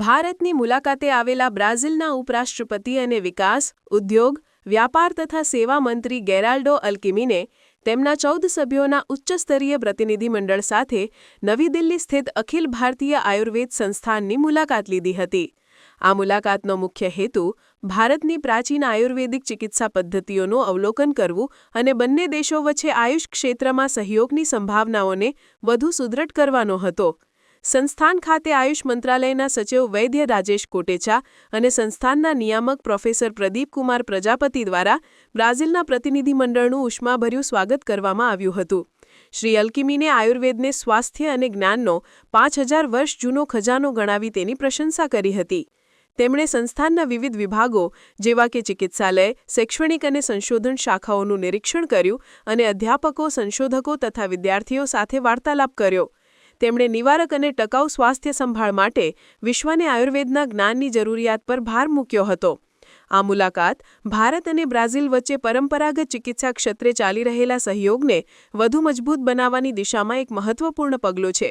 ભારતની મુલાકાતે આવેલા બ્રાઝિલના ઉપરાષ્ટ્રપતિ અને વિકાસ, ઉદ્યોગ, વ્યાપાર તથા સેવા મંત્રી ગેરાલ્ડો અલ્કિમીને તેમના 14 સભ્યોના ઉચ્ચસ્તરીય પ્રતિનિધિમંડળ સાથે નવી દિલ્હી સ્થિત અખિલ ભારતીય આયુર્વેદ સંસ્થાનની મુલાકાત લીધી હતી. આ મુલાકાતનો મુખ્ય હેતુ ભારતની પ્રાચીન આયુર્વેદિક ચિકિત્સા પદ્ધતિઓનું અવલોકન કરવું અને બંને દેશો વચ્ચે આયુષ ક્ષેત્રમાં સહયોગની સંભાવનાઓને વધુ સુદૃઢ કરવાનો હતો. સંસ્થાન ખાતે આયુષ મંત્રાલયના સચિવ વૈદ્ય રાજેશ કોટેચા અને સંસ્થાનના નિયામક પ્રોફેસર પ્રદીપકુમાર પ્રજાપતિ દ્વારા બ્રાઝિલના પ્રતિનિધિમંડળનું ઉષ્માભર્યું સ્વાગત કરવામાં આવ્યું હતું. શ્રી અલ્કિમીને આયુર્વેદને સ્વાસ્થ્ય અને જ્ઞાનનો 5000 વર્ષ જૂનો ખજાનો ગણાવી તેની પ્રશંસા કરી હતી. તેમણે સંસ્થાનના વિવિધ વિભાગો જેવા કે ચિકિત્સાલય, શૈક્ષણિક અને સંશોધન શાખાઓનું નિરીક્ષણ કર્યું અને અધ્યાપકો, સંશોધકો તથા વિદ્યાર્થીઓ સાથે વાર્તાલાપ કર્યો. તેમણે નિવારક અને ટકાઉ સ્વાસ્થ્ય સંભાળ માટે વિશ્વને આયુર્વેદના જ્ઞાનની જરૂરિયાત પર ભાર મૂક્યો હતો. આ મુલાકાત ભારત અને બ્રાઝિલ વચ્ચે પરંપરાગત ચિકિત્સા ક્ષેત્રે ચાલી રહેલા સહયોગને વધુ મજબૂત બનાવવાની દિશામાં એક મહત્વપૂર્ણ પગલું છે.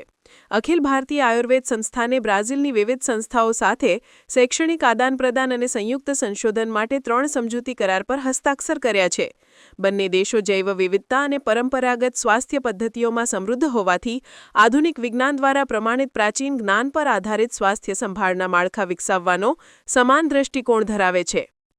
અખિલ ભારતીય આયુર્વેદ સંસ્થાને બ્રાઝિલની વિવિધ સંસ્થાઓ સાથે શૈક્ષણિક આદાનપ્રદાન અને સંયુક્ત સંશોધન માટે 3 સમજૂતી કરાર પર હસ્તાક્ષર કર્યા છે. બંને દેશો જૈવ વિવિધતા અને પરંપરાગત સ્વાસ્થ્ય પદ્ધતિઓમાં સમૃદ્ધ હોવાથી આધુનિક વિજ્ઞાન દ્વારા પ્રમાણિત પ્રાચીન જ્ઞાન પર આધારિત સ્વાસ્થ્ય સંભાળના માળખા વિકસાવવાનો સમાન દૃષ્ટિકોણ ધરાવે છે.